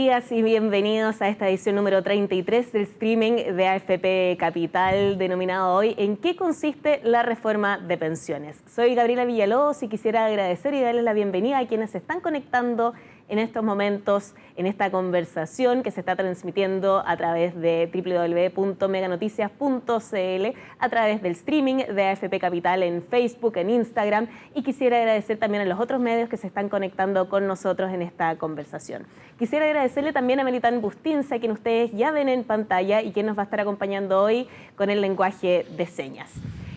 días y bienvenidos a esta edición número 33 del streaming de AFP Capital, denominado hoy ¿En qué consiste la reforma de pensiones? Soy Gabriela Villalobos y quisiera agradecer y darles la bienvenida a quienes se están conectando en estos momentos, en esta conversación que se está transmitiendo a través de www.meganoticias.cl, a través del streaming de AFP Capital en Facebook, en Instagram, y quisiera agradecer también a los otros medios que se están conectando con nosotros en esta conversación. Quisiera agradecerle también a Melitán Bustinza, quien ustedes ya ven en pantalla y quien nos va a estar acompañando hoy con el lenguaje de señas.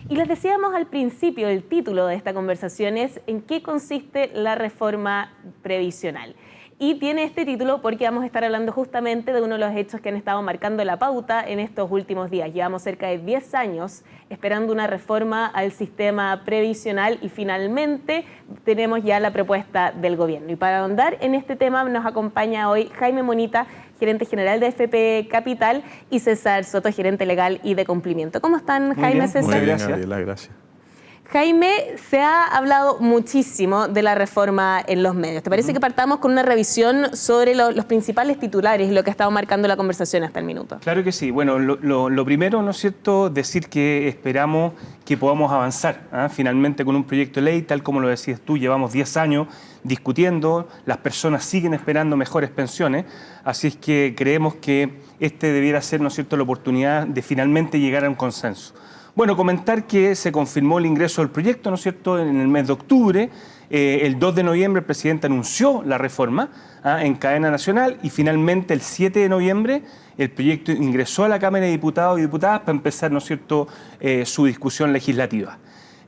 Y les decíamos al principio, el título de esta conversación es ¿En qué consiste la reforma previsional? Y tiene este título porque vamos a estar hablando justamente de uno de los hechos que han estado marcando la pauta en estos últimos días. Llevamos cerca de 10 años esperando una reforma al sistema previsional y finalmente tenemos ya la propuesta del gobierno. Y para ahondar en este tema nos acompaña hoy Jaime Monita, gerente general de AFP Capital, y César Soto, gerente legal y de cumplimiento. ¿Cómo están, Jaime, César? Muy bien, Gabriela, gracias. Jaime, se ha hablado muchísimo de la reforma en los medios. ¿Te parece que partamos con una revisión sobre los principales titulares y lo que ha estado marcando la conversación hasta el minuto? Claro que sí. Bueno, lo primero, ¿no es cierto?, decir que esperamos que podamos avanzar finalmente con un proyecto de ley, tal como lo decías tú, llevamos 10 años discutiendo, las personas siguen esperando mejores pensiones, así es que creemos que debiera ser, ¿no es cierto?, la oportunidad de finalmente llegar a un consenso. Bueno, comentar que se confirmó el ingreso del proyecto, ¿no es cierto?, en el mes de octubre. El 2 de noviembre el presidente anunció la reforma en cadena nacional y finalmente el 7 de noviembre el proyecto ingresó a la Cámara de Diputados y Diputadas para empezar, ¿no es cierto?, su discusión legislativa.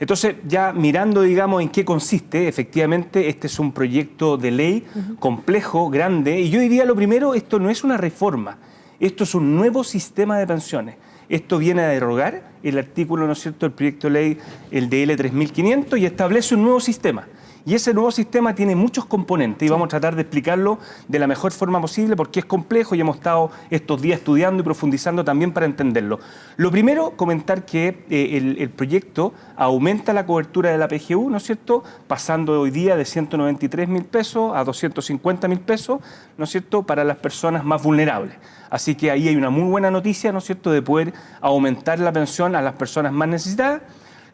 Entonces, ya mirando, digamos, en qué consiste, efectivamente, este es un proyecto de ley complejo, grande, y yo diría lo primero, esto no es una reforma, esto es un nuevo sistema de pensiones. Esto viene a derogar el artículo, ¿no es cierto?, del proyecto de ley, el DL 3500, y establece un nuevo sistema. Y ese nuevo sistema tiene muchos componentes y vamos a tratar de explicarlo de la mejor forma posible porque es complejo y hemos estado estos días estudiando y profundizando también para entenderlo. Lo primero, comentar que el proyecto aumenta la cobertura de la PGU, ¿no es cierto?, pasando hoy día de 193.000 pesos a 250.000 pesos, ¿no es cierto?, para las personas más vulnerables. Así que ahí hay una muy buena noticia, ¿no es cierto?, de poder aumentar la pensión a las personas más necesitadas.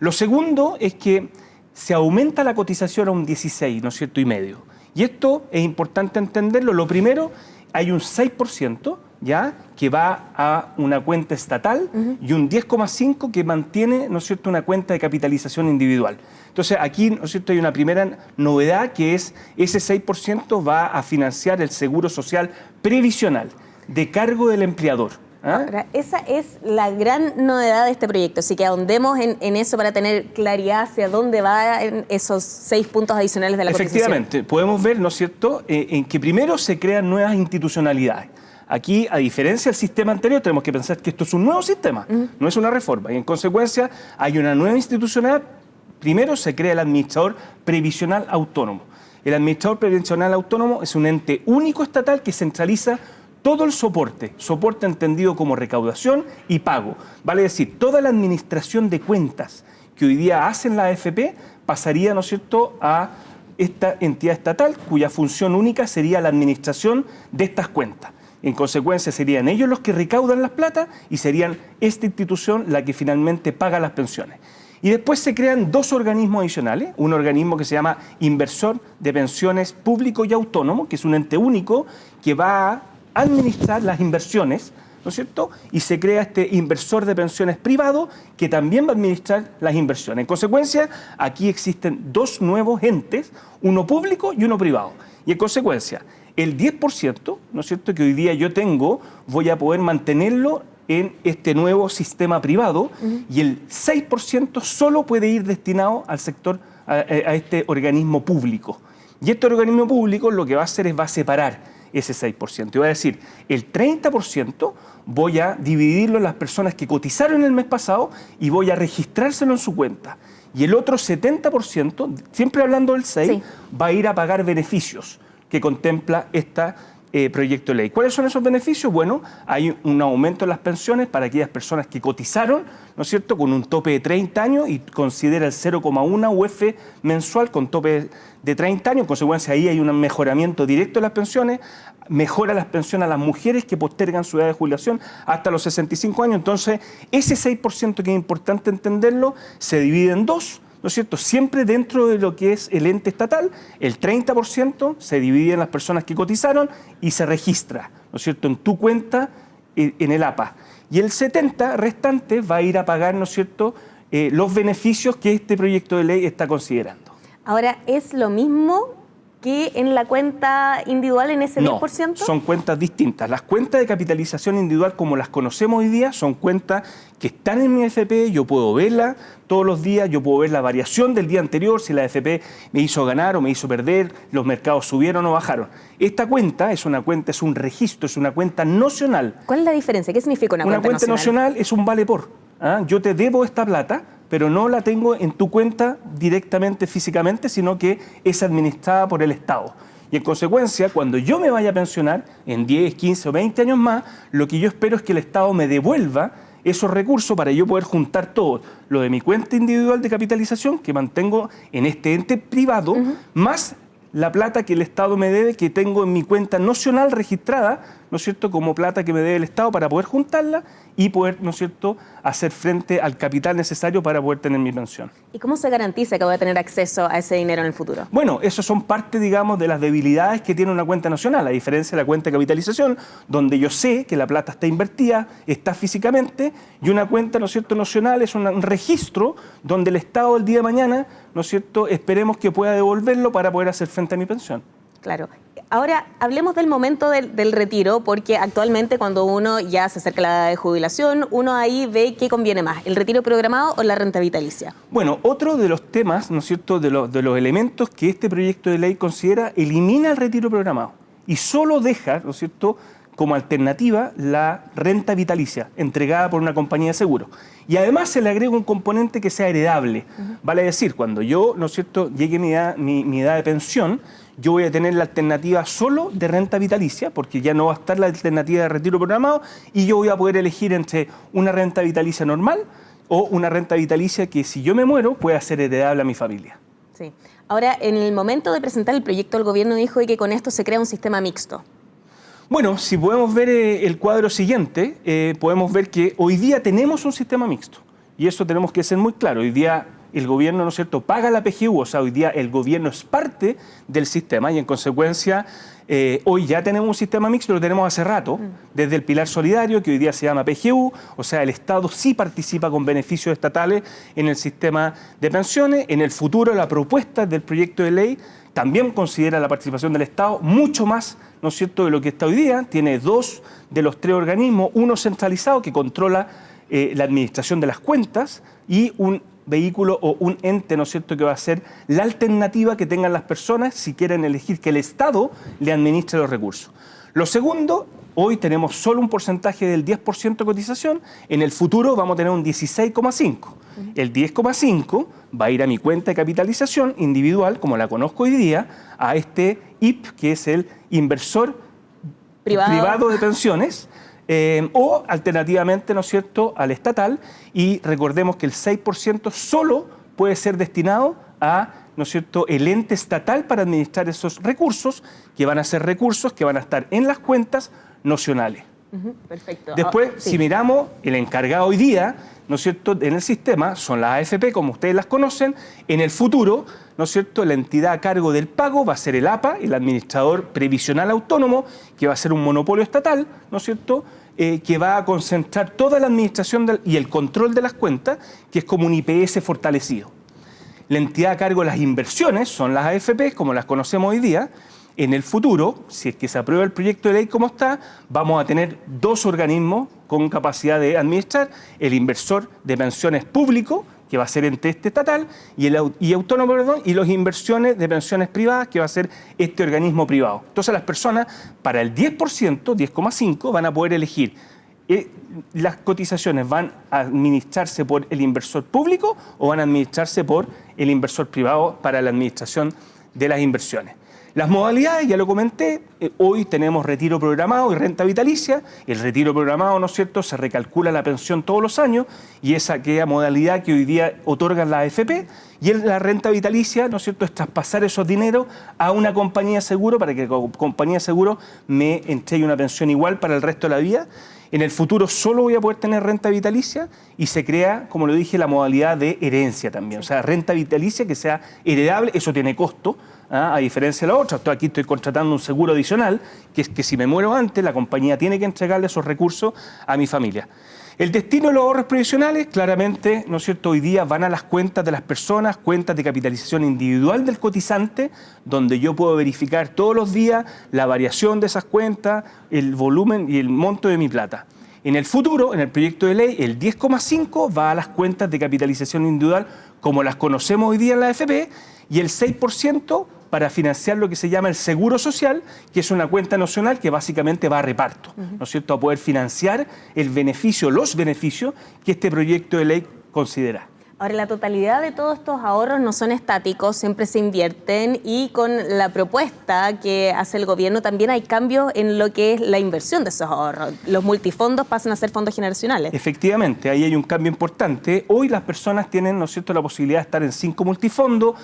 Lo segundo es que se aumenta la cotización a un 16, ¿no es cierto?, y medio. Y esto es importante entenderlo. Lo primero, hay un 6%, ¿ya?, que va a una cuenta estatal y un 10,5% que mantiene, ¿no es cierto?, una cuenta de capitalización individual. Entonces, aquí, ¿no es cierto?, hay una primera novedad que es ese 6% va a financiar el seguro social previsional de cargo del empleador. Ahora, esa es la gran novedad de este proyecto, así que ahondemos en eso para tener claridad hacia dónde van esos 6 puntos adicionales de la cotización. Efectivamente, podemos ver, ¿no es cierto?, en que primero se crean nuevas institucionalidades. Aquí, a diferencia del sistema anterior, tenemos que pensar que esto es un nuevo sistema, no es una reforma, y en consecuencia hay una nueva institucionalidad. Primero se crea el Administrador Previsional Autónomo. El Administrador Previsional Autónomo es un ente único estatal que centraliza todo el soporte entendido como recaudación y pago. Vale decir, toda la administración de cuentas que hoy día hacen la AFP pasaría, ¿no es cierto?, a esta entidad estatal cuya función única sería la administración de estas cuentas. En consecuencia, serían ellos los que recaudan las plata y serían esta institución la que finalmente paga las pensiones. Y después se crean dos organismos adicionales, un organismo que se llama Inversor de Pensiones Público y Autónomo, que es un ente único que va a administrar las inversiones, ¿no es cierto?, y se crea este inversor de pensiones privado que también va a administrar las inversiones. En consecuencia, aquí existen dos nuevos entes, uno público y uno privado. Y en consecuencia, el 10%, ¿no es cierto?, que hoy día yo tengo, voy a poder mantenerlo en este nuevo sistema privado y el 6% solo puede ir destinado al sector, a este organismo público. Y este organismo público lo que va a hacer es va a separar ese 6%. Y va a decir, el 30% voy a dividirlo en las personas que cotizaron el mes pasado y voy a registrárselo en su cuenta. Y el otro 70%, siempre hablando del 6%, va a ir a pagar beneficios que contempla esta proyecto de ley. ¿Cuáles son esos beneficios? Bueno, hay un aumento en las pensiones para aquellas personas que cotizaron, ¿no es cierto?, con un tope de 30 años y considera el 0,1 UF mensual con tope de 30 años. En consecuencia, ahí hay un mejoramiento directo de las pensiones, mejora las pensiones a las mujeres que postergan su edad de jubilación hasta los 65 años. Entonces, ese 6% que es importante entenderlo, se divide en dos, ¿no es cierto? Siempre dentro de lo que es el ente estatal, el 30% se divide en las personas que cotizaron y se registra, ¿no es cierto?, en tu cuenta en el APA. Y el 70% restante va a ir a pagar, ¿no es cierto?, los beneficios que este proyecto de ley está considerando. Ahora, ¿es lo mismo que en la cuenta individual en ese 10%? No, son cuentas distintas. Las cuentas de capitalización individual como las conocemos hoy día son cuentas que están en mi AFP, yo puedo verla todos los días, yo puedo ver la variación del día anterior, si la AFP me hizo ganar o me hizo perder, los mercados subieron o bajaron. Esta cuenta, es un registro, es una cuenta nocional. ¿Cuál es la diferencia? ¿Qué significa una cuenta nocional? Una cuenta nocional es un vale por. Yo te debo esta plata, pero no la tengo en tu cuenta directamente físicamente, sino que es administrada por el Estado. Y en consecuencia, cuando yo me vaya a pensionar en 10, 15 o 20 años más, lo que yo espero es que el Estado me devuelva esos recursos para yo poder juntar todo lo de mi cuenta individual de capitalización que mantengo en este ente privado, más la plata que el Estado me debe, que tengo en mi cuenta nocional registrada, ¿no es cierto?, como plata que me debe el Estado para poder juntarla y poder, ¿no es cierto?, hacer frente al capital necesario para poder tener mi pensión. ¿Y cómo se garantiza que voy a tener acceso a ese dinero en el futuro? Bueno, eso son parte, digamos, de las debilidades que tiene una cuenta nacional, a diferencia de la cuenta de capitalización, donde yo sé que la plata está invertida, está físicamente, y una cuenta, ¿no es cierto?, nacional es un registro donde el Estado el día de mañana, ¿no es cierto?, esperemos que pueda devolverlo para poder hacer frente a mi pensión. Claro. Ahora, hablemos del momento del retiro, porque actualmente cuando uno ya se acerca a la edad de jubilación, uno ahí ve qué conviene más, el retiro programado o la renta vitalicia. Bueno, otro de los temas, ¿no es cierto?, de los elementos que este proyecto de ley considera, elimina el retiro programado y solo deja, ¿no es cierto?, como alternativa la renta vitalicia entregada por una compañía de seguros. Y además se le agrega un componente que sea heredable. Vale decir, cuando yo, ¿no es cierto?, llegue mi edad de pensión, yo voy a tener la alternativa solo de renta vitalicia, porque ya no va a estar la alternativa de retiro programado, y yo voy a poder elegir entre una renta vitalicia normal o una renta vitalicia que, si yo me muero, pueda ser heredable a mi familia. Sí. Ahora, en el momento de presentar el proyecto, el gobierno dijo que con esto se crea un sistema mixto. Bueno, si podemos ver el cuadro siguiente, podemos ver que hoy día tenemos un sistema mixto, y eso tenemos que ser muy claro. Hoy día el gobierno, ¿no es cierto?, paga la PGU, o sea, hoy día el gobierno es parte del sistema y en consecuencia hoy ya tenemos un sistema mixto, lo tenemos hace rato, desde el pilar solidario, que hoy día se llama PGU, o sea, el Estado sí participa con beneficios estatales en el sistema de pensiones. En el futuro, la propuesta del proyecto de ley también considera la participación del Estado mucho más, ¿no es cierto?, de lo que está hoy día. Tiene 2 de los 3 organismos, uno centralizado que controla la administración de las cuentas y un vehículo o un ente, ¿no es cierto?, que va a ser la alternativa que tengan las personas si quieren elegir que el Estado le administre los recursos. Lo segundo, hoy tenemos solo un porcentaje del 10% de cotización, en el futuro vamos a tener un 16,5%. El 10,5% va a ir a mi cuenta de capitalización individual, como la conozco hoy día, a este IP, que es el inversor privado de pensiones, o alternativamente, ¿no es cierto?, al estatal, y recordemos que el 6% solo puede ser destinado a, ¿no es cierto?, el ente estatal para administrar esos recursos, que van a ser recursos que van a estar en las cuentas nacionales. Perfecto. Después, sí. si miramos, el encargado hoy día, ¿no es cierto?, en el sistema son las AFP, como ustedes las conocen. En el futuro, ¿no es cierto?, la entidad a cargo del pago va a ser el APA, el Administrador Previsional Autónomo, que va a ser un monopolio estatal, ¿no es cierto?, que va a concentrar toda la administración y el control de las cuentas, que es como un IPS fortalecido. La entidad a cargo de las inversiones son las AFP, como las conocemos hoy día. En el futuro, si es que se aprueba el proyecto de ley como está, vamos a tener 2 organismos con capacidad de administrar: el inversor de pensiones público, que va a ser ente estatal, y autónomo, y las inversiones de pensiones privadas, que va a ser este organismo privado. Entonces las personas, para el 10%, 10,5%, van a poder elegir. ¿Las cotizaciones van a administrarse por el inversor público o van a administrarse por el inversor privado para la administración de las inversiones? Las modalidades, ya lo comenté, hoy tenemos retiro programado y renta vitalicia. El retiro programado, ¿no es cierto?, se recalcula la pensión todos los años y esa aquella modalidad que hoy día otorgan la AFP. Y la renta vitalicia, ¿no es cierto?, es traspasar esos dineros a una compañía de seguro para que la compañía de seguro me entregue una pensión igual para el resto de la vida. En el futuro solo voy a poder tener renta vitalicia y se crea, como lo dije, la modalidad de herencia también. O sea, renta vitalicia que sea heredable, eso tiene costo, a diferencia de la otra. Aquí estoy contratando un seguro adicional, que es que si me muero antes, la compañía tiene que entregarle esos recursos a mi familia. El destino de los ahorros previsionales, claramente, ¿no es cierto?, hoy día van a las cuentas de las personas, cuentas de capitalización individual del cotizante, donde yo puedo verificar todos los días la variación de esas cuentas, el volumen y el monto de mi plata. En el futuro, en el proyecto de ley, el 10,5 va a las cuentas de capitalización individual como las conocemos hoy día en la AFP y el 6% para financiar lo que se llama el seguro social, que es una cuenta nacional que básicamente va a reparto, ¿no es cierto?, a poder financiar el beneficio, los beneficios que este proyecto de ley considera. Ahora, la totalidad de todos estos ahorros no son estáticos, siempre se invierten y con la propuesta que hace el gobierno también hay cambios en lo que es la inversión de esos ahorros. Los multifondos pasan a ser fondos generacionales. Efectivamente, ahí hay un cambio importante. Hoy las personas tienen, ¿no es cierto?, la posibilidad de estar en 5 multifondos.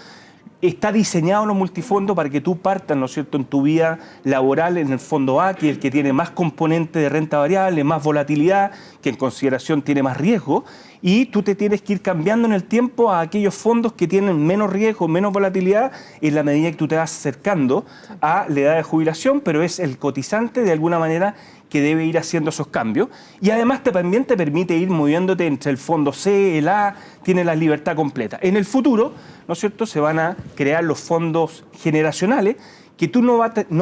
Está diseñado los multifondos para que tú partas, ¿no es cierto?, en tu vida laboral en el fondo A, que es el que tiene más componente de renta variable, más volatilidad, que en consideración tiene más riesgo, y tú te tienes que ir cambiando en el tiempo a aquellos fondos que tienen menos riesgo, menos volatilidad, en la medida que tú te vas acercando a la edad de jubilación, pero es el cotizante de alguna manera que debe ir haciendo esos cambios. Y además también te permite ir moviéndote entre el fondo C, el A, tiene la libertad completa. En el futuro, ¿no es cierto?, se van a crear los fondos generacionales que tú no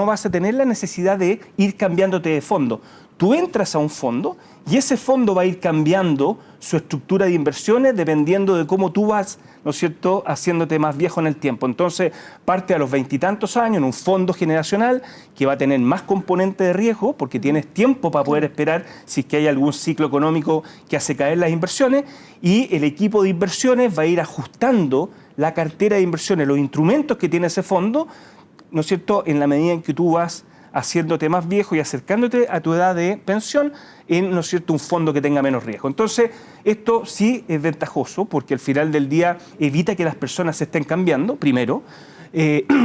vas a tener la necesidad de ir cambiándote de fondo. Tú entras a un fondo y ese fondo va a ir cambiando su estructura de inversiones dependiendo de cómo tú vas, ¿no es cierto?, haciéndote más viejo en el tiempo. Entonces, parte a los 20 y tantos años en un fondo generacional que va a tener más componente de riesgo porque tienes tiempo para poder esperar si es que hay algún ciclo económico que hace caer las inversiones, y el equipo de inversiones va a ir ajustando la cartera de inversiones, los instrumentos que tiene ese fondo, ¿no es cierto?, en la medida en que tú vas haciéndote más viejo y acercándote a tu edad de pensión en, ¿no es cierto?, un fondo que tenga menos riesgo. Entonces, esto sí es ventajoso porque al final del día evita que las personas se estén cambiando, primero.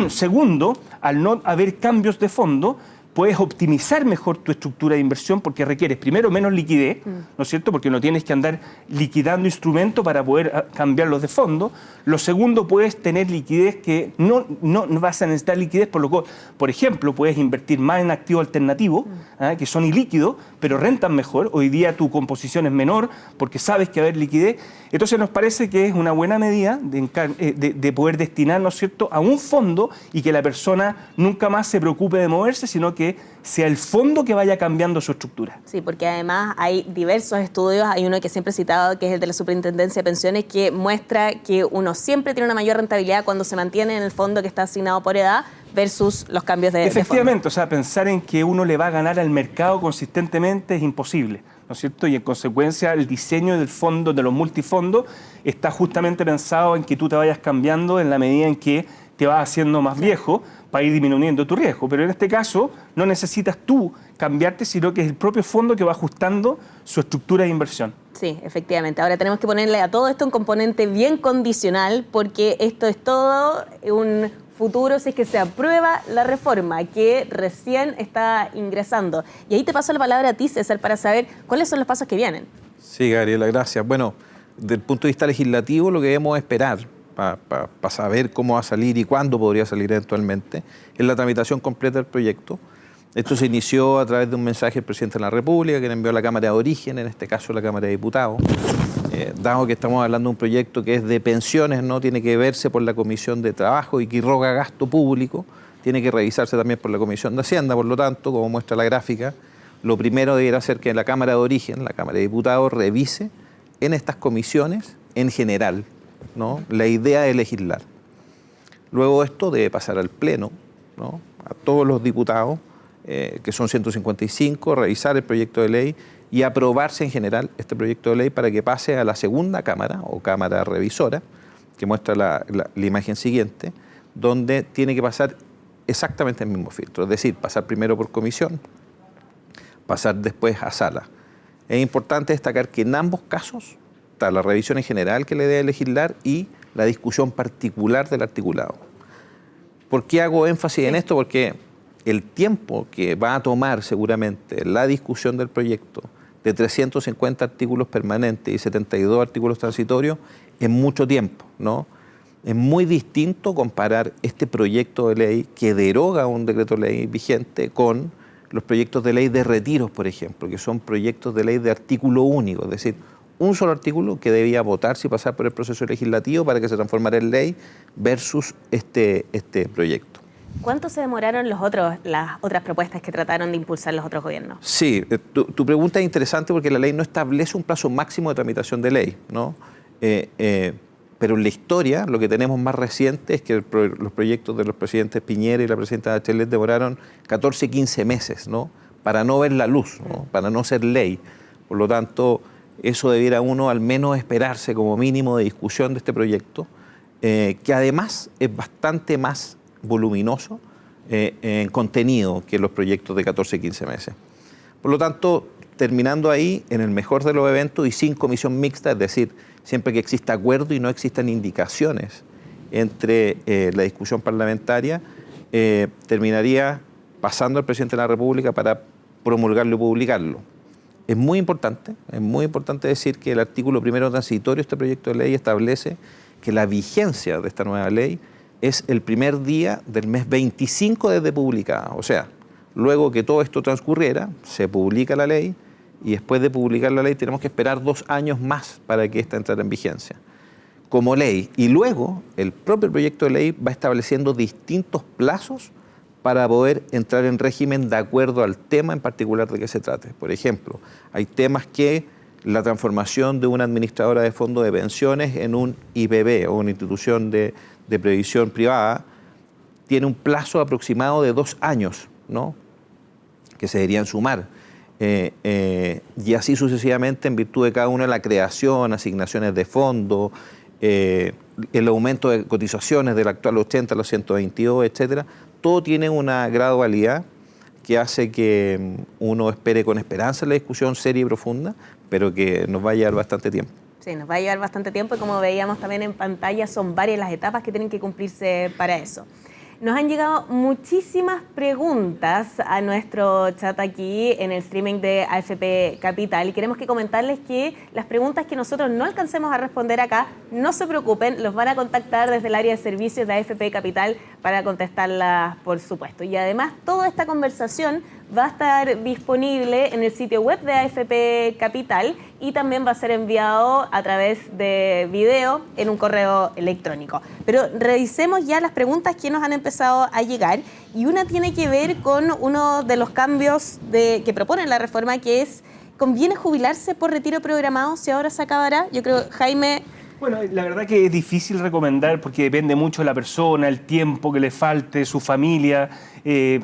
Segundo, al no haber cambios de fondo, puedes optimizar mejor tu estructura de inversión porque requieres, primero, menos liquidez, ¿no es cierto?, porque no tienes que andar liquidando instrumentos para poder cambiarlos de fondo. Lo segundo, puedes tener liquidez que no vas a necesitar liquidez, por ejemplo, puedes invertir más en activos alternativos, que son ilíquidos, pero rentan mejor. Hoy día tu composición es menor porque sabes que va a haber liquidez. Entonces nos parece que es una buena medida de poder destinar, ¿no es cierto?, a un fondo y que la persona nunca más se preocupe de moverse, sino que sea el fondo que vaya cambiando su estructura. Sí, porque además hay diversos estudios, hay uno que siempre he citado, que es el de la Superintendencia de Pensiones, que muestra que uno siempre tiene una mayor rentabilidad cuando se mantiene en el fondo que está asignado por edad versus los cambios de Efectivamente, fondo. o sea, pensar en que uno le va a ganar al mercado consistentemente es imposible, ¿no es cierto? Y en consecuencia el diseño del fondo, de los multifondos, está justamente pensado en que tú te vayas cambiando en la medida en que te vas haciendo más viejo para ir disminuyendo tu riesgo. Pero en este caso no necesitas tú cambiarte, sino que es el propio fondo que va ajustando su estructura de inversión. Sí, efectivamente. Ahora tenemos que ponerle a todo esto un componente bien condicional porque esto es todo un futuro si es que se aprueba la reforma que recién está ingresando. Y ahí te paso la palabra a ti, César, para saber cuáles son los pasos que vienen. Sí, Gabriela, gracias. Bueno, desde el punto de vista legislativo, lo que debemos esperar para saber cómo va a salir y cuándo podría salir eventualmente es la tramitación completa del proyecto. Esto se inició a través de un mensaje del presidente de la República que le envió a la Cámara de Origen, en este caso la Cámara de Diputados. Dado que estamos hablando de un proyecto que es de pensiones, no tiene que verse por la Comisión de Trabajo y que irroga gasto público, tiene que revisarse también por la Comisión de Hacienda. Por lo tanto, como muestra la gráfica, lo primero debería ser que la Cámara de Origen, la Cámara de Diputados, revise en estas comisiones en general, ¿no?, la idea de legislar. Luego esto debe pasar al Pleno, ¿no?, a todos los diputados, que son 155, revisar el proyecto de ley y aprobarse en general este proyecto de ley para que pase a la segunda Cámara o Cámara Revisora, que muestra la imagen siguiente, donde tiene que pasar exactamente el mismo filtro, es decir, pasar primero por comisión, pasar después a sala. Es importante destacar que en ambos casos está la revisión en general que le debe legislar y la discusión particular del articulado. ¿Por qué hago énfasis en esto? Porque el tiempo que va a tomar seguramente la discusión del proyecto de 350 artículos permanentes y 72 artículos transitorios es mucho tiempo, ¿no? Es muy distinto comparar este proyecto de ley que deroga un decreto de ley vigente con los proyectos de ley de retiros, por ejemplo, que son proyectos de ley de artículo único, es decir, un solo artículo que debía votarse y pasar por el proceso legislativo para que se transformara en ley versus este proyecto. ¿Cuánto se demoraron las otras propuestas que trataron de impulsar los otros gobiernos? Sí, tu pregunta es interesante porque la ley no establece un plazo máximo de tramitación de ley, ¿no? Pero en la historia lo que tenemos más reciente es que los proyectos de los presidentes Piñera y la presidenta Bachelet demoraron 14, 15 meses, ¿no? Para no ver la luz, ¿no? Para no ser ley. Por lo tanto, eso debiera uno al menos esperarse como mínimo de discusión de este proyecto, que además es bastante más voluminoso en contenido que los proyectos de 14, 15 meses. Por lo tanto, terminando ahí, en el mejor de los eventos y sin comisión mixta, es decir, siempre que exista acuerdo y no existan indicaciones entre la discusión parlamentaria, terminaría pasando al presidente de la República para promulgarlo y publicarlo. Es muy importante decir que el artículo primero transitorio de este proyecto de ley establece que la vigencia de esta nueva ley es el primer día del mes 25 desde publicada. O sea, luego que todo esto transcurriera, se publica la ley y después de publicar la ley tenemos que esperar 2 años más para que ésta entre en vigencia como ley. Y luego el propio proyecto de ley va estableciendo distintos plazos para poder entrar en régimen de acuerdo al tema en particular de que se trate. Por ejemplo, hay temas que la transformación de una administradora de fondos de pensiones en un IPB o una institución de previsión privada tiene un plazo aproximado de 2 años, ¿no? Que se deberían sumar. Y así sucesivamente en virtud de cada una de la creación, asignaciones de fondos, el aumento de cotizaciones del actual 80 a los 122, etcétera. Todo tiene una gradualidad que hace que uno espere con esperanza la discusión seria y profunda, pero que nos va a llevar bastante tiempo. Sí, nos va a llevar bastante tiempo y como veíamos también en pantalla son varias las etapas que tienen que cumplirse para eso. Nos han llegado muchísimas preguntas a nuestro chat aquí en el streaming de AFP Capital y queremos que comentarles que las preguntas que nosotros no alcancemos a responder acá, no se preocupen, los van a contactar desde el área de servicios de AFP Capital para contestarlas, por supuesto. Y además, toda esta conversación va a estar disponible en el sitio web de AFP Capital y también va a ser enviado a través de video en un correo electrónico. Pero revisemos ya las preguntas que nos han empezado a llegar y una tiene que ver con uno de los cambios que propone la reforma, que es ¿conviene jubilarse por retiro programado si ahora se acabará? Yo creo, Jaime... Bueno, la verdad que es difícil recomendar porque depende mucho de la persona, el tiempo que le falte, su familia.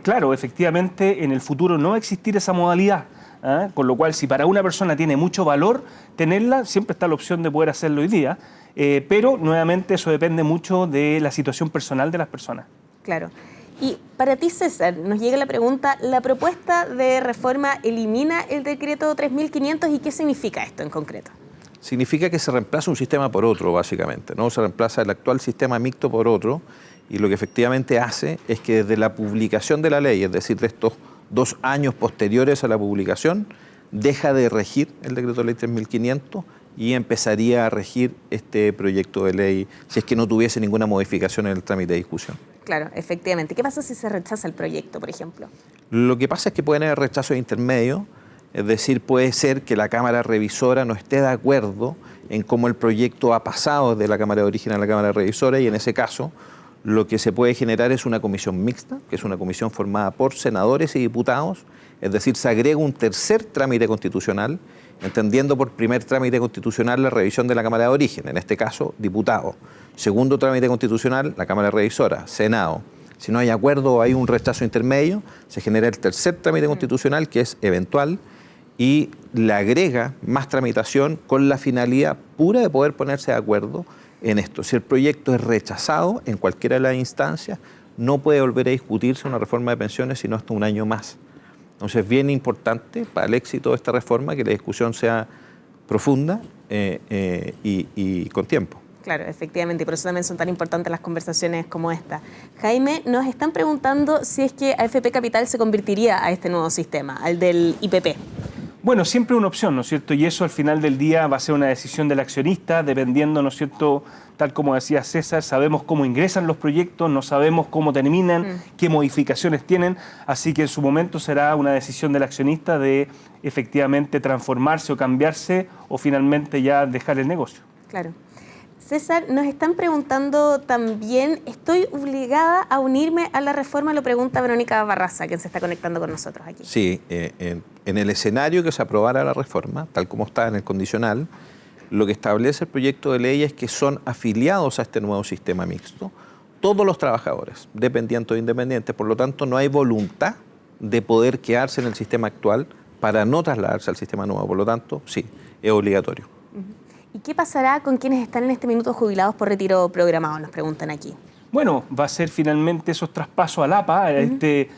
Claro, efectivamente, en el futuro no va a existir esa modalidad, ¿eh? Con lo cual, si para una persona tiene mucho valor tenerla, siempre está la opción de poder hacerlo hoy día. Pero, nuevamente, eso depende mucho de la situación personal de las personas. Claro. Y para ti, César, nos llega la pregunta, ¿la propuesta de reforma elimina el decreto 3.500 y qué significa esto en concreto? Significa que se reemplaza un sistema por otro, básicamente, ¿no? Se reemplaza el actual sistema mixto por otro y lo que efectivamente hace es que desde la publicación de la ley, es decir, de estos 2 años posteriores a la publicación, deja de regir el decreto de ley 3.500 y empezaría a regir este proyecto de ley si es que no tuviese ninguna modificación en el trámite de discusión. Claro, efectivamente. ¿Qué pasa si se rechaza el proyecto, por ejemplo? Lo que pasa es que pueden haber rechazos intermedios. Es decir, puede ser que la Cámara Revisora no esté de acuerdo en cómo el proyecto ha pasado de la Cámara de Origen a la Cámara Revisora y en ese caso lo que se puede generar es una comisión mixta, que es una comisión formada por senadores y diputados, es decir, se agrega un tercer trámite constitucional, entendiendo por primer trámite constitucional la revisión de la Cámara de Origen, en este caso, diputados. Segundo trámite constitucional, la Cámara Revisora, Senado. Si no hay acuerdo o hay un rechazo intermedio, se genera el tercer trámite constitucional, que es eventual, y le agrega más tramitación con la finalidad pura de poder ponerse de acuerdo en esto. Si el proyecto es rechazado en cualquiera de las instancias, no puede volver a discutirse una reforma de pensiones sino hasta un año más. Entonces es bien importante para el éxito de esta reforma que la discusión sea profunda y con tiempo. Claro, efectivamente, y por eso también son tan importantes las conversaciones como esta. Jaime, nos están preguntando si es que AFP Capital se convertiría a este nuevo sistema, al del IPP. Bueno, siempre una opción, ¿no es cierto? Y eso al final del día va a ser una decisión del accionista, dependiendo, ¿no es cierto?, tal como decía César, sabemos cómo ingresan los proyectos, no sabemos cómo terminan, qué modificaciones tienen, así que en su momento será una decisión del accionista de efectivamente transformarse o cambiarse o finalmente ya dejar el negocio. Claro. César, nos están preguntando también, ¿estoy obligada a unirme a la reforma? Lo pregunta Verónica Barraza, quien se está conectando con nosotros aquí. Sí, en el escenario que se aprobara la reforma, tal como está en el condicional, lo que establece el proyecto de ley es que son afiliados a este nuevo sistema mixto todos los trabajadores, dependientes o independientes. Por lo tanto, no hay voluntad de poder quedarse en el sistema actual para no trasladarse al sistema nuevo. Por lo tanto, sí, es obligatorio. ¿Y qué pasará con quienes están en este minuto jubilados por retiro programado? Nos preguntan aquí. Bueno, va a ser finalmente esos traspasos al APA, a este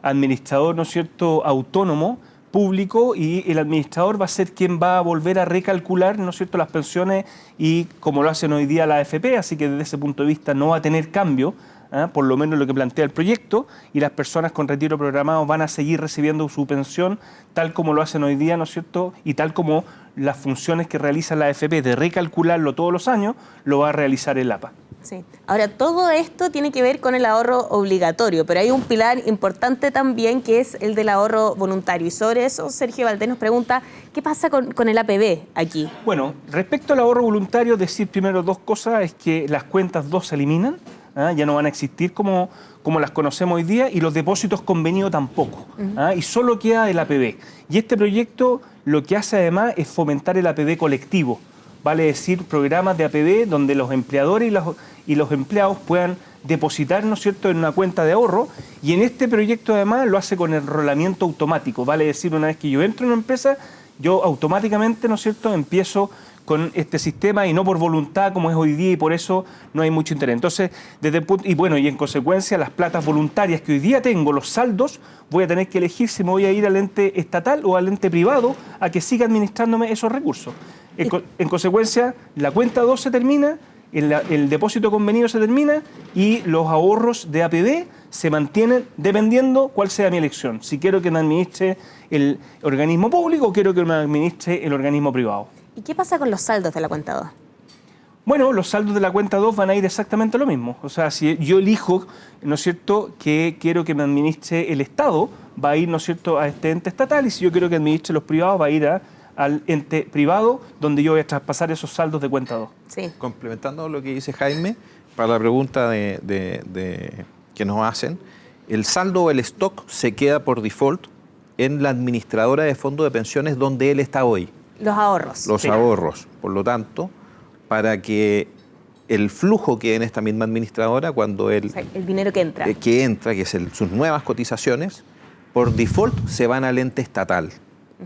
administrador, ¿no es cierto?, autónomo, público, y el administrador va a ser quien va a volver a recalcular, ¿no es cierto?, las pensiones, y como lo hacen hoy día la AFP, así que desde ese punto de vista no va a tener cambio, por lo menos lo que plantea el proyecto, y las personas con retiro programado van a seguir recibiendo su pensión tal como lo hacen hoy día, ¿no es cierto?, y tal como las funciones que realiza la AFP de recalcularlo todos los años, lo va a realizar el APA. Sí. Ahora, todo esto tiene que ver con el ahorro obligatorio, pero hay un pilar importante también que es el del ahorro voluntario. Y sobre eso, Sergio Valdés nos pregunta, ¿qué pasa con el APB aquí? Bueno, respecto al ahorro voluntario, decir primero dos cosas, es que las cuentas 2 se eliminan, ya no van a existir como las conocemos hoy día, y los depósitos convenidos tampoco, y solo queda el APB. Y este proyecto lo que hace además es fomentar el APB colectivo, vale decir, programas de APB donde los empleadores y los empleados puedan depositar, ¿no es cierto?, en una cuenta de ahorro, y en este proyecto además lo hace con enrolamiento automático, vale decir, una vez que yo entro en una empresa, yo automáticamente, ¿no es cierto?, empiezo con este sistema y no por voluntad como es hoy día, y por eso no hay mucho interés. Entonces, desde el punto, y bueno, y en consecuencia las platas voluntarias que hoy día tengo, los saldos, voy a tener que elegir si me voy a ir al ente estatal o al ente privado a que siga administrándome esos recursos. En consecuencia, la cuenta 2 se termina, el depósito convenido se termina y los ahorros de APB se mantienen dependiendo cuál sea mi elección. Si quiero que me administre el organismo público o quiero que me administre el organismo privado. ¿Y qué pasa con los saldos de la cuenta 2? Bueno, los saldos de la cuenta 2 van a ir exactamente lo mismo. O sea, si yo elijo, ¿no es cierto?, que quiero que me administre el Estado, va a ir, ¿no es cierto?, a este ente estatal, y si yo quiero que administre los privados, va a ir al ente privado, donde yo voy a traspasar esos saldos de cuenta 2. Sí. Complementando lo que dice Jaime, para la pregunta que nos hacen, el saldo o el stock se queda por default en la administradora de fondos de pensiones donde él está hoy. Los ahorros. Los ahorros. Por lo tanto, para que el flujo quede en esta misma administradora, cuando él... O sea, el dinero que entra. Que es sus nuevas cotizaciones, por default se van al ente estatal.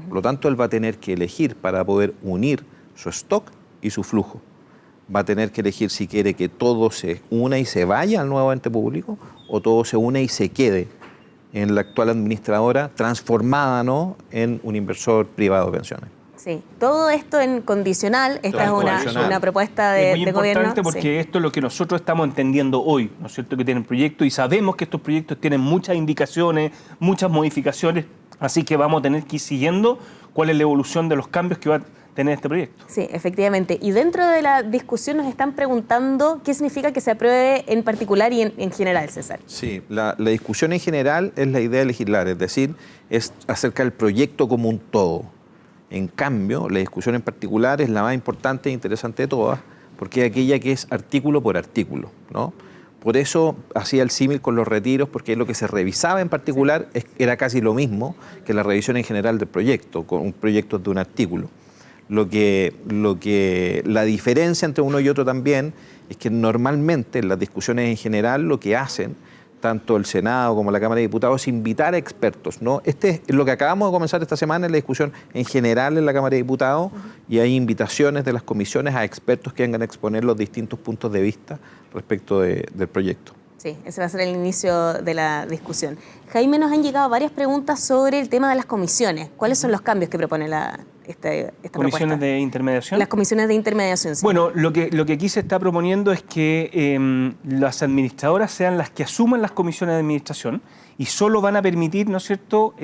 Por lo tanto, él va a tener que elegir para poder unir su stock y su flujo. Va a tener que elegir si quiere que todo se una y se vaya al nuevo ente público, o todo se une y se quede en la actual administradora, transformada, ¿no?, en un inversor privado de pensiones. Sí, todo esto en condicional. Esta es una propuesta de gobierno. Es muy importante porque esto es lo que nosotros estamos entendiendo hoy, ¿no es cierto?, que tienen proyectos, y sabemos que estos proyectos tienen muchas indicaciones, muchas modificaciones, así que vamos a tener que ir siguiendo cuál es la evolución de los cambios que va a tener este proyecto. Sí, efectivamente. Y dentro de la discusión nos están preguntando qué significa que se apruebe en particular y en general, César. Sí, la discusión en general es la idea de legislar, es decir, es acerca del proyecto como un todo. En cambio, la discusión en particular es la más importante e interesante de todas, porque es aquella que es artículo por artículo, ¿no? Por eso hacía el símil con los retiros, porque lo que se revisaba en particular era casi lo mismo que la revisión en general del proyecto, con un proyecto de un artículo. La diferencia entre uno y otro también es que normalmente en las discusiones en general lo que hacen tanto el Senado como la Cámara de Diputados, invitar a expertos, ¿no? Lo que acabamos de comenzar esta semana es la discusión en general en la Cámara de Diputados, y hay invitaciones de las comisiones a expertos que vengan a exponer los distintos puntos de vista respecto del proyecto. Sí, ese va a ser el inicio de la discusión. Jaime, nos han llegado varias preguntas sobre el tema de las comisiones. ¿Cuáles son los cambios que propone esta ¿Comisiones propuesta? de intermediación? Las comisiones de intermediación, sí. Bueno, lo que aquí se está proponiendo es que las administradoras sean las que asuman las comisiones de administración y solo van a permitir, ¿no es cierto?,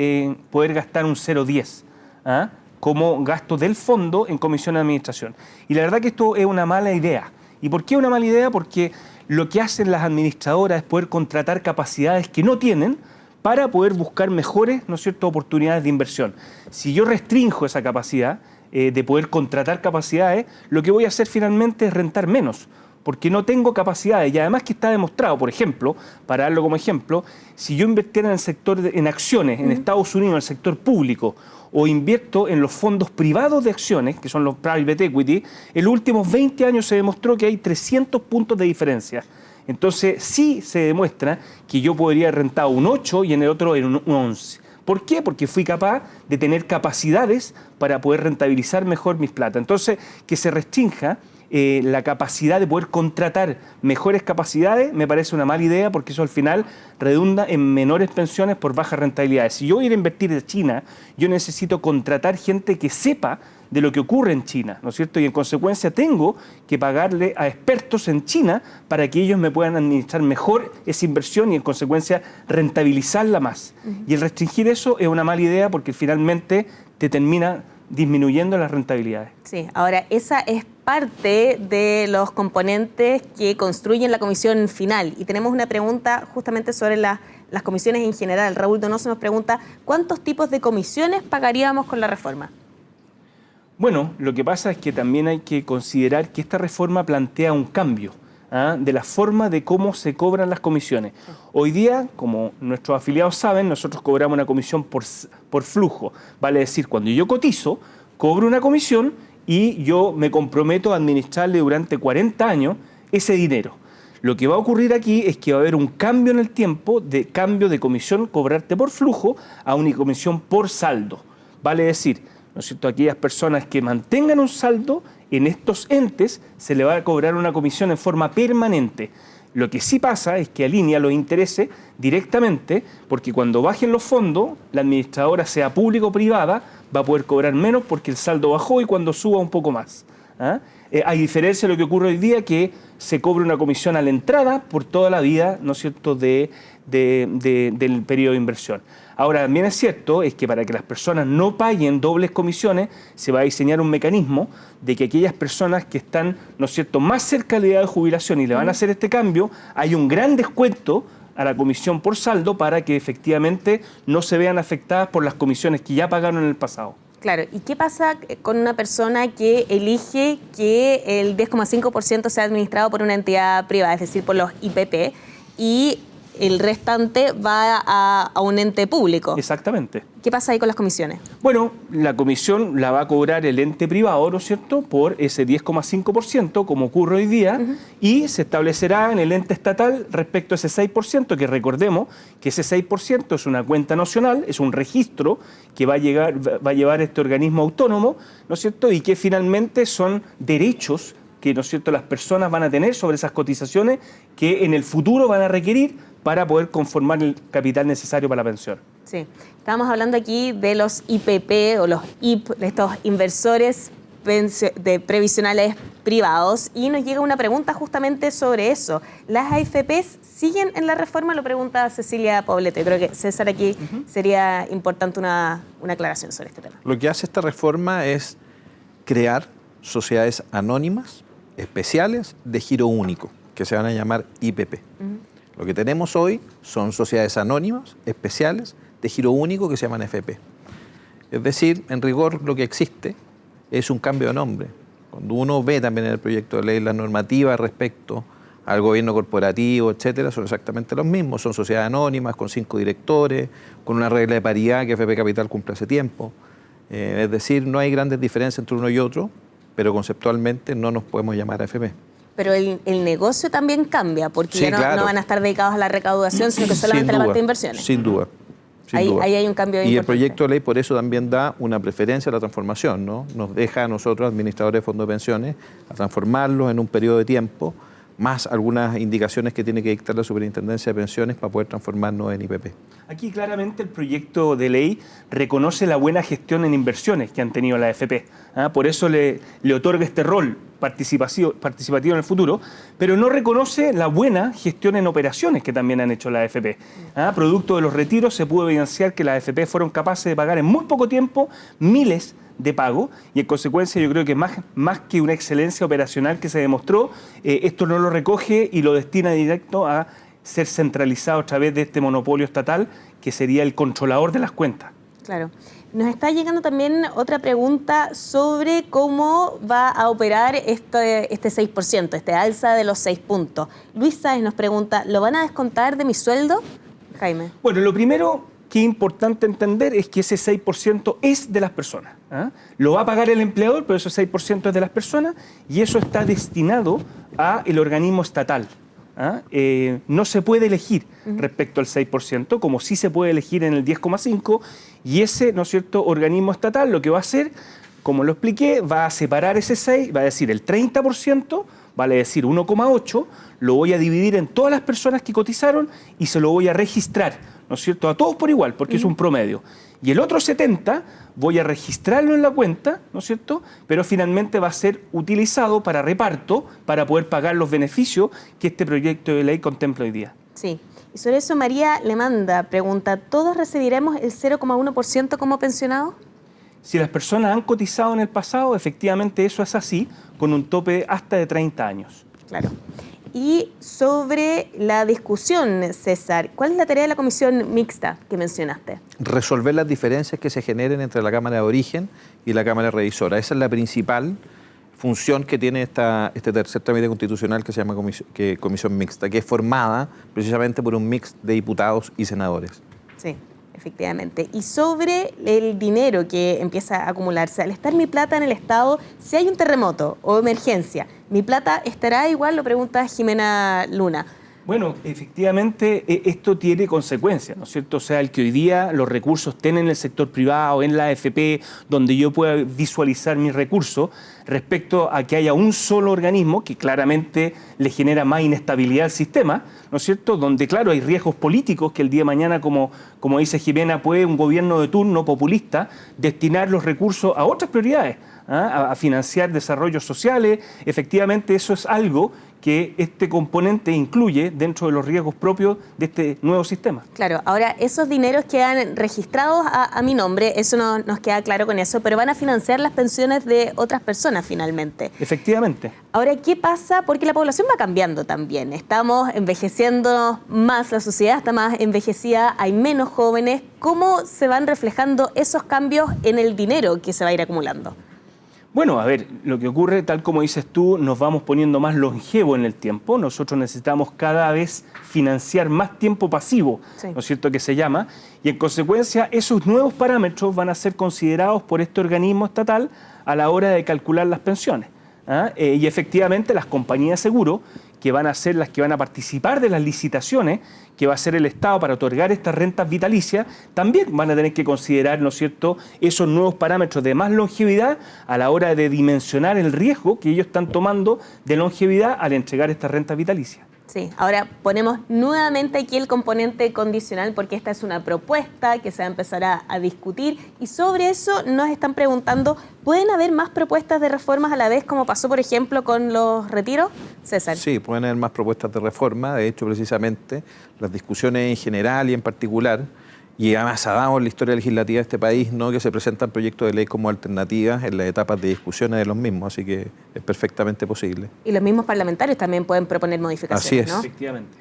poder gastar un 0,10 como gasto del fondo en comisión de administración. Y la verdad que esto es una mala idea. ¿Y por qué una mala idea? Porque lo que hacen las administradoras es poder contratar capacidades que no tienen para poder buscar mejores, ¿no es cierto?, oportunidades de inversión. Si yo restringo esa capacidad de poder contratar capacidades, lo que voy a hacer finalmente es rentar menos, porque no tengo capacidades. Y además que está demostrado, por ejemplo, para darlo como ejemplo, si yo invirtiera en el sector, en acciones, en Estados Unidos, en el sector público, o invierto en los fondos privados de acciones, que son los private equity, en los últimos 20 años se demostró que hay 300 puntos de diferencia. Entonces, sí se demuestra que yo podría rentar un 8 y en el otro en un 11. ¿Por qué? Porque fui capaz de tener capacidades para poder rentabilizar mejor mis plata. Entonces, que se restrinja la capacidad de poder contratar mejores capacidades me parece una mala idea, porque eso al final redunda en menores pensiones por bajas rentabilidades. Si yo voy a ir a invertir en China, yo necesito contratar gente que sepa de lo que ocurre en China, ¿no es cierto? Y en consecuencia tengo que pagarle a expertos en China para que ellos me puedan administrar mejor esa inversión y en consecuencia rentabilizarla más. Y el restringir eso es una mala idea porque finalmente te termina disminuyendo las rentabilidades. Sí, ahora esa es parte de los componentes que construyen la comisión final. Y tenemos una pregunta justamente sobre las comisiones en general. Raúl Donoso nos pregunta, ¿cuántos tipos de comisiones pagaríamos con la reforma? Bueno, lo que pasa es que también hay que considerar que esta reforma plantea un cambio de la forma de cómo se cobran las comisiones. Hoy día, como nuestros afiliados saben, nosotros cobramos una comisión por flujo. Vale decir, cuando yo cotizo, cobro una comisión y yo me comprometo a administrarle durante 40 años ese dinero. Lo que va a ocurrir aquí es que va a haber un cambio en el tiempo, de cambio de comisión cobrarte por flujo a una comisión por saldo. Vale decir, ¿no es cierto?, aquellas personas que mantengan un saldo en estos entes se le va a cobrar una comisión en forma permanente. Lo que sí pasa es que alinea los intereses directamente, porque cuando bajen los fondos, la administradora, sea pública o privada, va a poder cobrar menos porque el saldo bajó y cuando suba un poco más. A diferencia de lo que ocurre hoy día, que se cobra una comisión a la entrada por toda la vida, ¿no es cierto?, del periodo de inversión. Ahora, también es cierto es que para que las personas no paguen dobles comisiones, se va a diseñar un mecanismo de que aquellas personas que están, ¿no es cierto?, más cerca de la edad de jubilación y le van a hacer este cambio, hay un gran descuento a la comisión por saldo para que efectivamente no se vean afectadas por las comisiones que ya pagaron en el pasado. Claro, ¿y qué pasa con una persona que elige que el 10,5% sea administrado por una entidad privada, es decir, por los IPP, y el restante va a un ente público? Exactamente. ¿Qué pasa ahí con las comisiones? Bueno, la comisión la va a cobrar el ente privado, ¿no es cierto?, por ese 10,5%, como ocurre hoy día, y se establecerá en el ente estatal respecto a ese 6%, que recordemos que ese 6% es una cuenta nacional, es un registro que va a llevar este organismo autónomo, ¿no es cierto?, y que finalmente son derechos que, ¿no es cierto?, las personas van a tener sobre esas cotizaciones que en el futuro van a requerir para poder conformar el capital necesario para la pensión. Sí, estábamos hablando aquí de los IPP o los IP, de estos inversores previsionales privados, y nos llega una pregunta justamente sobre eso. ¿Las AFPs siguen en la reforma? Lo pregunta Cecilia Poblete. Creo que, César, aquí sería importante una aclaración sobre este tema. Lo que hace esta reforma es crear sociedades anónimas, especiales, de giro único, que se van a llamar IPP. Lo que tenemos hoy son sociedades anónimas, especiales, de giro único, que se llaman FP. Es decir, en rigor, lo que existe es un cambio de nombre. Cuando uno ve también en el proyecto de ley la normativa respecto al gobierno corporativo, etcétera, son exactamente los mismos. Son sociedades anónimas, con 5 directores, con una regla de paridad que FP Capital cumple hace tiempo. Es decir, no hay grandes diferencias entre uno y otro, pero conceptualmente no nos podemos llamar AFP. Pero el negocio también cambia, porque Sí, ya claro. no van a estar dedicados a la recaudación, sino que solamente a la parte de inversiones. Sin duda. Ahí hay un cambio Y importante. el proyecto de ley por eso también da una preferencia a la transformación, ¿no? Nos deja a nosotros, administradores de fondos de pensiones, a transformarlos en un periodo de tiempo más algunas indicaciones que tiene que dictar la Superintendencia de Pensiones para poder transformarnos en IPP. Aquí claramente el proyecto de ley reconoce la buena gestión en inversiones que han tenido la AFP. Por eso le otorga este rol participativo en el futuro, pero no reconoce la buena gestión en operaciones que también han hecho la AFP. Producto de los retiros se pudo evidenciar que las AFP fueron capaces de pagar en muy poco tiempo miles de pago y en consecuencia yo creo que más que una excelencia operacional que se demostró, esto no lo recoge y lo destina directo a ser centralizado a través de este monopolio estatal que sería el controlador de las cuentas. Claro. Nos está llegando también otra pregunta sobre cómo va a operar este 6%, este alza de los 6 puntos. Luis Sáez nos pregunta, ¿lo van a descontar de mi sueldo? Jaime. Bueno, lo primero que es importante entender es que ese 6% es de las personas. Lo va a pagar el empleador, pero ese 6% es de las personas y eso está destinado al organismo estatal. No se puede elegir respecto al 6%, como sí se puede elegir en el 10,5%, y ese, ¿no es cierto?, organismo estatal lo que va a hacer, como lo expliqué, va a separar ese 6%, va a decir el 30%, vale decir 1,8%, lo voy a dividir en todas las personas que cotizaron y se lo voy a registrar, ¿no es cierto?, a todos por igual, porque es un promedio. Y el otro 70% voy a registrarlo en la cuenta, ¿no es cierto?, pero finalmente va a ser utilizado para reparto, para poder pagar los beneficios que este proyecto de ley contempla hoy día. Sí. Y sobre eso María le manda, pregunta, ¿todos recibiremos el 0,1% como pensionados? Si las personas han cotizado en el pasado, efectivamente eso es así, con un tope hasta de 30 años. Claro. Y sobre la discusión, César, ¿cuál es la tarea de la comisión mixta que mencionaste? Resolver las diferencias que se generen entre la Cámara de Origen y la Cámara Revisora. Esa es la principal función que tiene este tercer trámite constitucional que se llama comisión mixta, que es formada precisamente por un mix de diputados y senadores. Sí, efectivamente. Y sobre el dinero que empieza a acumularse, al estar mi plata en el Estado, si hay un terremoto o emergencia, ¿mi plata estará igual? Lo pregunta Jimena Luna. Bueno, efectivamente esto tiene consecuencias, ¿no es cierto? O sea, el que hoy día los recursos estén en el sector privado, en la AFP, donde yo pueda visualizar mis recursos, respecto a que haya un solo organismo que claramente le genera más inestabilidad al sistema, ¿no es cierto? Donde, claro, hay riesgos políticos que el día de mañana, como dice Jimena, puede un gobierno de turno populista destinar los recursos a otras prioridades, a financiar desarrollos sociales. Efectivamente, eso es algo que este componente incluye dentro de los riesgos propios de este nuevo sistema. Claro, ahora esos dineros quedan registrados a mi nombre, eso nos queda claro con eso, pero van a financiar las pensiones de otras personas finalmente. Efectivamente. Ahora, ¿qué pasa? Porque la población va cambiando también, estamos envejeciendo más, la sociedad está más envejecida, hay menos jóvenes. ¿Cómo se van reflejando esos cambios en el dinero que se va a ir acumulando? Bueno, a ver, lo que ocurre, tal como dices tú, nos vamos poniendo más longevo en el tiempo. Nosotros necesitamos cada vez financiar más tiempo pasivo, sí, ¿no es cierto?, que se llama. Y en consecuencia, esos nuevos parámetros van a ser considerados por este organismo estatal a la hora de calcular las pensiones. Y efectivamente, las compañías de seguro, que van a ser las que van a participar de las licitaciones que va a hacer el Estado para otorgar estas rentas vitalicias, también van a tener que considerar, ¿no es cierto?, esos nuevos parámetros de más longevidad a la hora de dimensionar el riesgo que ellos están tomando de longevidad al entregar estas rentas vitalicias. Sí, ahora ponemos nuevamente aquí el componente condicional porque esta es una propuesta que se va a empezar a discutir y sobre eso nos están preguntando, ¿pueden haber más propuestas de reformas a la vez como pasó, por ejemplo, con los retiros? César. Sí, pueden haber más propuestas de reforma, de hecho, precisamente, las discusiones en general y en particular, y además ha dado en la historia legislativa de este país, ¿no?, que se presentan proyectos de ley como alternativas en las etapas de discusiones de los mismos, así que es perfectamente posible. Y los mismos parlamentarios también pueden proponer modificaciones, así es, ¿no? Efectivamente.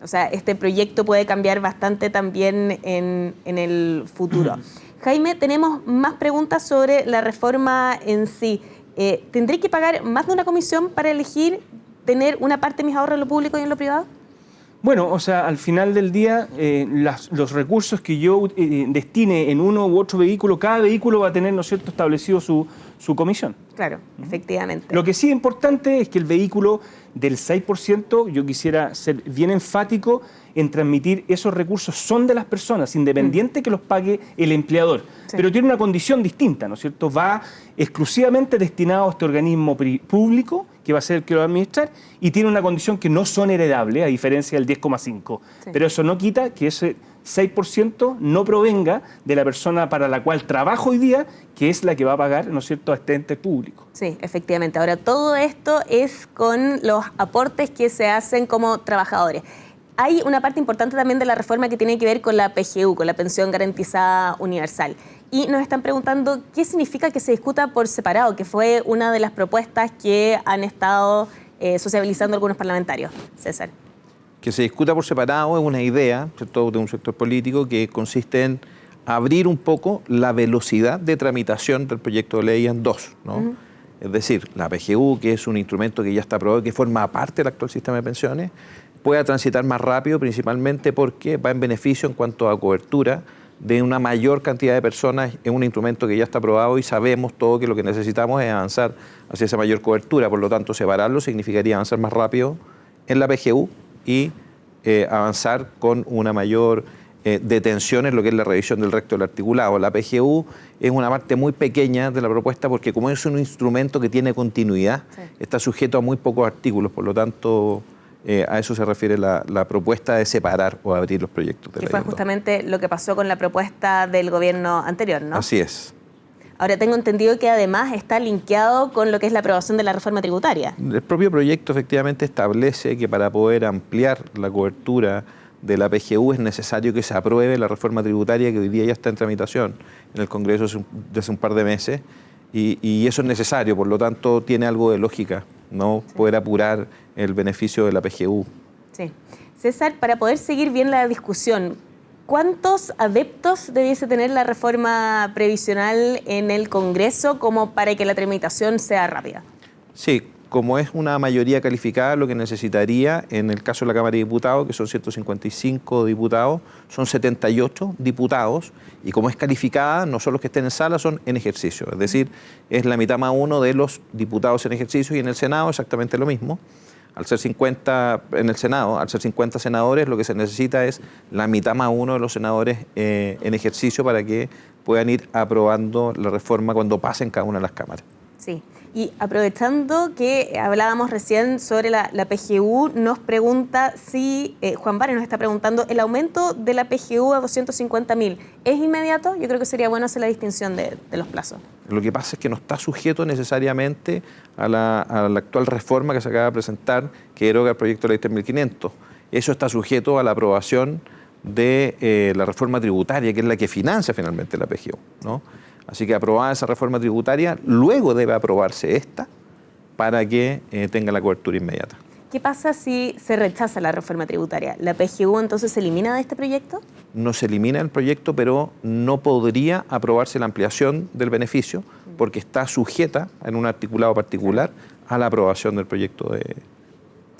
O sea, este proyecto puede cambiar bastante también en el futuro. Jaime, tenemos más preguntas sobre la reforma en sí. ¿Tendré que pagar más de una comisión para elegir tener una parte de mis ahorros en lo público y en lo privado? Bueno, o sea, al final del día, los recursos que yo destine en uno u otro vehículo, cada vehículo va a tener, ¿no es cierto?, establecido su comisión. Claro, efectivamente. Lo que sí es importante es que el vehículo del 6%, yo quisiera ser bien enfático en transmitir esos recursos son de las personas, independiente que los pague el empleador. Sí. Pero tiene una condición distinta, ¿no es cierto? Va exclusivamente destinado a este organismo público, que va a ser el que lo va a administrar, y tiene una condición que no son heredables, a diferencia del 10,5%. Sí. Pero eso no quita que ese 6% no provenga de la persona para la cual trabajo hoy día, que es la que va a pagar, ¿no es cierto?, a este ente público. Sí, efectivamente. Ahora, todo esto es con los aportes que se hacen como trabajadores. Hay una parte importante también de la reforma que tiene que ver con la PGU, con la Pensión Garantizada Universal. Y nos están preguntando qué significa que se discuta por separado, que fue una de las propuestas que han estado sociabilizando algunos parlamentarios. César. Que se discuta por separado es una idea, ¿cierto?, de un sector político que consiste en abrir un poco la velocidad de tramitación del proyecto de ley en dos, ¿no? Es decir, la PGU, que es un instrumento que ya está aprobado y que forma parte del actual sistema de pensiones, pueda transitar más rápido, principalmente porque va en beneficio en cuanto a cobertura de una mayor cantidad de personas. Es un instrumento que ya está aprobado y sabemos todo que lo que necesitamos es avanzar hacia esa mayor cobertura. Por lo tanto, separarlo significaría avanzar más rápido en la PGU y avanzar con una mayor detención en lo que es la revisión del resto del articulado. La PGU es una parte muy pequeña de la propuesta porque como es un instrumento que tiene continuidad, sí, está sujeto a muy pocos artículos, por lo tanto a eso se refiere la propuesta de separar o abrir los proyectos de ley. Que fue justamente lo que pasó con la propuesta del gobierno anterior, ¿no? Así es. Ahora tengo entendido que además está linkeado con lo que es la aprobación de la reforma tributaria. El propio proyecto efectivamente establece que para poder ampliar la cobertura de la PGU es necesario que se apruebe la reforma tributaria que hoy día ya está en tramitación en el Congreso desde hace un par de meses y eso es necesario, por lo tanto tiene algo de lógica, ¿no? Sí. Poder apurar el beneficio de la PGU. Sí. César, para poder seguir bien la discusión, ¿cuántos adeptos debiese tener la reforma previsional en el Congreso como para que la tramitación sea rápida? Sí, como es una mayoría calificada, lo que necesitaría en el caso de la Cámara de Diputados, que son 155 diputados, son 78 diputados, y como es calificada, no son los que estén en sala, son en ejercicio. Es decir, es la mitad más uno de los diputados en ejercicio, y en el Senado exactamente lo mismo. Al ser 50 en el Senado, al ser 50 senadores, lo que se necesita es la mitad más uno de los senadores en ejercicio para que puedan ir aprobando la reforma cuando pasen cada una de las cámaras. Sí, y aprovechando que hablábamos recién sobre la PGU, nos pregunta si, Juan Vares nos está preguntando, ¿el aumento de la PGU a 250.000 es inmediato? Yo creo que sería bueno hacer la distinción de los plazos. Lo que pasa es que no está sujeto necesariamente a la actual reforma que se acaba de presentar, que deroga el proyecto de ley 3.500. Eso está sujeto a la aprobación de la reforma tributaria, que es la que financia finalmente la PGU, ¿no? Así que aprobada esa reforma tributaria, luego debe aprobarse esta para que tenga la cobertura inmediata. ¿Qué pasa si se rechaza la reforma tributaria? ¿La PGU entonces se elimina de este proyecto? No se elimina el proyecto, pero no podría aprobarse la ampliación del beneficio porque está sujeta en un articulado particular a la aprobación del proyecto de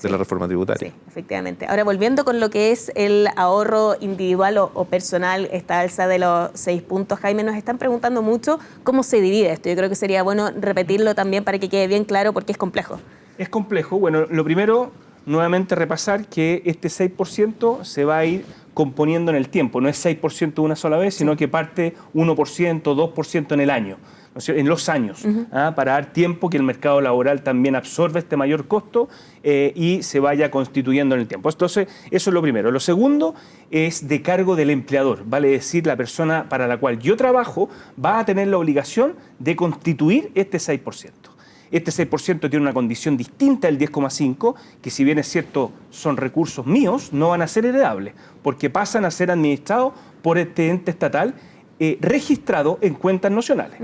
la reforma tributaria. Sí, efectivamente. Ahora, volviendo con lo que es el ahorro individual o personal, esta alza de los 6 puntos, Jaime, nos están preguntando mucho cómo se divide esto. Yo creo que sería bueno repetirlo también para que quede bien claro porque es complejo. Es complejo. Bueno, lo primero, nuevamente repasar que este 6% se va a ir componiendo en el tiempo. No es 6% de una sola vez, sino que parte 1%, 2% en el año. En los años, para dar tiempo que el mercado laboral también absorba este mayor costo y se vaya constituyendo en el tiempo. Entonces, eso es lo primero. Lo segundo es de cargo del empleador, vale decir, la persona para la cual yo trabajo va a tener la obligación de constituir este 6%. Este 6% tiene una condición distinta del 10,5%, que si bien es cierto son recursos míos, no van a ser heredables, porque pasan a ser administrados por este ente estatal registrado en cuentas nacionales.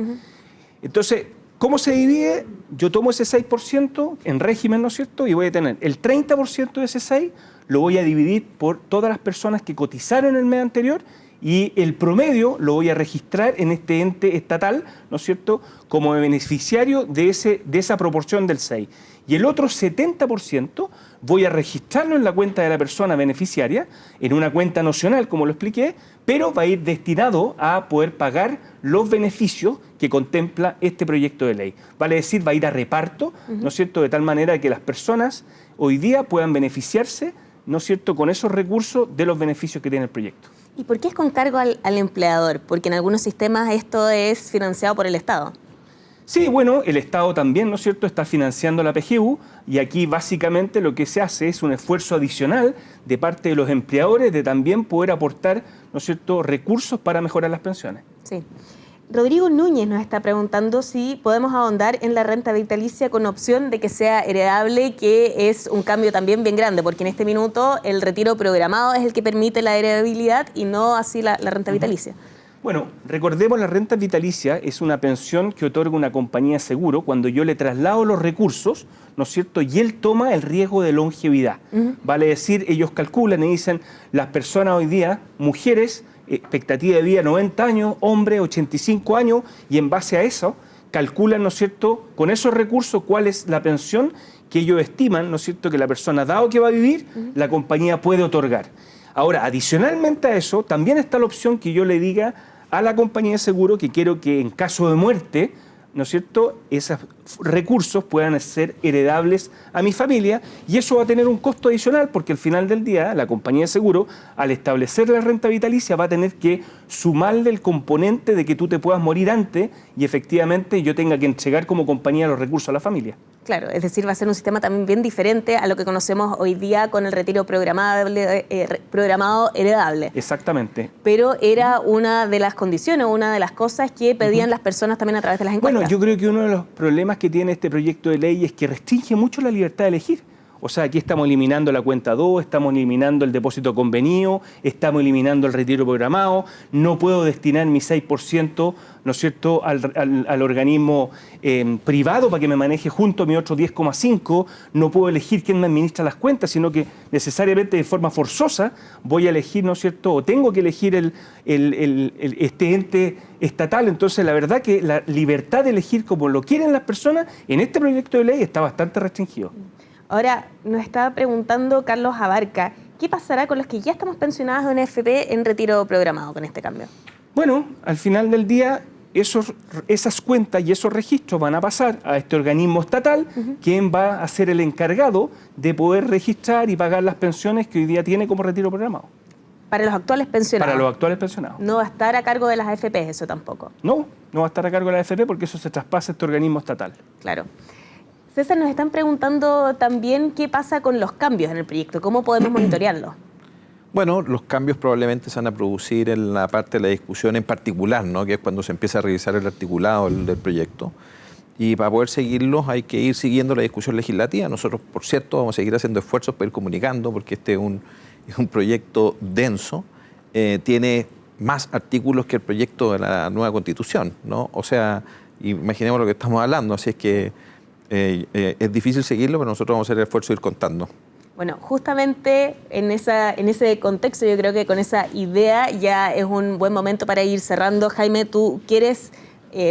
Entonces, ¿cómo se divide? Yo tomo ese 6% en régimen, ¿no es cierto? Y voy a tener el 30% de ese 6%, lo voy a dividir por todas las personas que cotizaron el mes anterior y el promedio lo voy a registrar en este ente estatal, ¿no es cierto?, como beneficiario de esa proporción del 6. Y el otro 70% voy a registrarlo en la cuenta de la persona beneficiaria, en una cuenta nocional, como lo expliqué, pero va a ir destinado a poder pagar los beneficios que contempla este proyecto de ley. Vale decir, va a ir a reparto, ¿no es cierto?, de tal manera que las personas hoy día puedan beneficiarse, ¿no es cierto?, con esos recursos de los beneficios que tiene el proyecto. ¿Y por qué es con cargo al empleador? Porque en algunos sistemas esto es financiado por el Estado. Sí, bueno, el Estado también, ¿no es cierto?, está financiando la PGU y aquí básicamente lo que se hace es un esfuerzo adicional de parte de los empleadores de también poder aportar, ¿no es cierto?, recursos para mejorar las pensiones. Sí. Rodrigo Núñez nos está preguntando si podemos ahondar en la renta vitalicia con opción de que sea heredable, que es un cambio también bien grande, porque en este minuto el retiro programado es el que permite la heredabilidad y no así la renta vitalicia. Bueno, recordemos, la renta vitalicia es una pensión que otorga una compañía de seguro cuando yo le traslado los recursos, ¿no es cierto?, y él toma el riesgo de longevidad. Vale decir, ellos calculan y dicen, las personas hoy día, mujeres, expectativa de vida 90 años, hombres 85 años, y en base a eso calculan, ¿no es cierto?, con esos recursos cuál es la pensión que ellos estiman, ¿no es cierto?, que la persona, dado que va a vivir, la compañía puede otorgar. Ahora, adicionalmente a eso, también está la opción que yo le diga a la compañía de seguro que quiero que en caso de muerte, ¿no es cierto?, esos recursos puedan ser heredables a mi familia, y eso va a tener un costo adicional porque al final del día la compañía de seguro, al establecer la renta vitalicia, va a tener que sumarle el componente de que tú te puedas morir antes y efectivamente yo tenga que entregar como compañía los recursos a la familia. Claro, es decir, va a ser un sistema también bien diferente a lo que conocemos hoy día con el retiro programado heredable. Exactamente. Pero era una de las condiciones, una de las cosas que pedían las personas también a través de las encuestas. Bueno, yo creo que uno de los problemas que tiene este proyecto de ley es que restringe mucho la libertad de elegir. O sea, aquí estamos eliminando la cuenta 2, estamos eliminando el depósito convenido, estamos eliminando el retiro programado, no puedo destinar mi 6%, ¿no es cierto?, al organismo privado para que me maneje junto a mi otro 10,5%, no puedo elegir quién me administra las cuentas, sino que necesariamente de forma forzosa voy a elegir, ¿no es cierto?, o tengo que elegir este ente estatal. Entonces, la verdad que la libertad de elegir como lo quieren las personas en este proyecto de ley está bastante restringido. Ahora, nos está preguntando Carlos Abarca, ¿qué pasará con los que ya estamos pensionados en AFP en retiro programado con este cambio? Bueno, al final del día, esas cuentas y esos registros van a pasar a este organismo estatal, quien va a ser el encargado de poder registrar y pagar las pensiones que hoy día tiene como retiro programado. Para los actuales pensionados. Para los actuales pensionados. No va a estar a cargo de las AFP, eso tampoco. No va a estar a cargo de la AFP porque eso se traspasa a este organismo estatal. Claro. César, nos están preguntando también qué pasa con los cambios en el proyecto, cómo podemos monitorearlos. Bueno, los cambios probablemente se van a producir en la parte de la discusión en particular, ¿no?, que es cuando se empieza a revisar el articulado del proyecto. Y para poder seguirlos hay que ir siguiendo la discusión legislativa. Nosotros, por cierto, vamos a seguir haciendo esfuerzos para ir comunicando, porque este es un proyecto denso, tiene más artículos que el proyecto de la nueva Constitución, ¿no? O sea, imaginemos lo que estamos hablando, así es que es difícil seguirlo, pero nosotros vamos a hacer el esfuerzo de ir contando. Bueno, justamente en ese contexto, yo creo que con esa idea ya es un buen momento para ir cerrando. Jaime, ¿tú quieres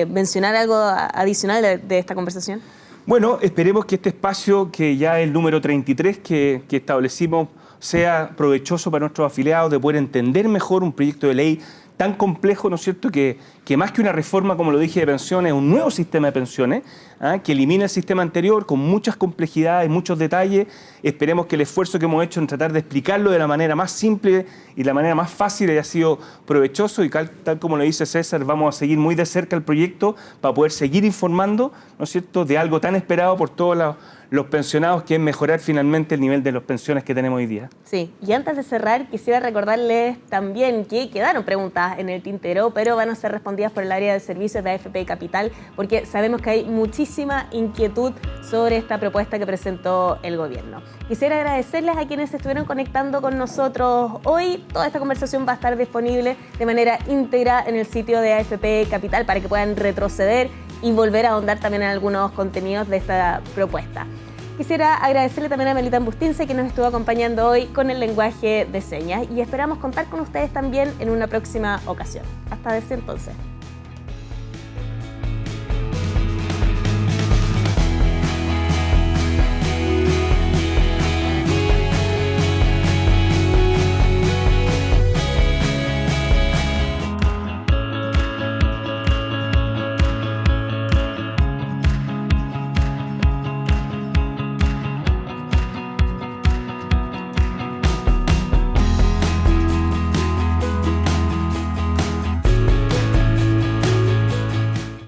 mencionar algo adicional de esta conversación? Bueno, esperemos que este espacio, que ya es el número 33 que establecimos, sea provechoso para nuestros afiliados, de poder entender mejor un proyecto de ley tan complejo, ¿no es cierto?, que más que una reforma, como lo dije, de pensiones, es un nuevo sistema de pensiones, que elimina el sistema anterior con muchas complejidades, muchos detalles. Esperemos que el esfuerzo que hemos hecho en tratar de explicarlo de la manera más simple y la manera más fácil haya sido provechoso, y tal como lo dice César, vamos a seguir muy de cerca el proyecto para poder seguir informando, ¿no es cierto?, de algo tan esperado por todos los pensionados, que es mejorar finalmente el nivel de las pensiones que tenemos hoy día. Sí, y antes de cerrar, quisiera recordarles también que quedaron preguntas en el tintero, pero van a ser respondidas por el área de servicios de AFP Capital, porque sabemos que hay muchísima inquietud sobre esta propuesta que presentó el gobierno. Quisiera agradecerles a quienes se estuvieron conectando con nosotros hoy. Toda esta conversación va a estar disponible de manera íntegra en el sitio de AFP Capital para que puedan retroceder y volver a ahondar también en algunos contenidos de esta propuesta. Quisiera agradecerle también a Melitán Bustince, que nos estuvo acompañando hoy con el lenguaje de señas, y esperamos contar con ustedes también en una próxima ocasión. Hasta ese entonces.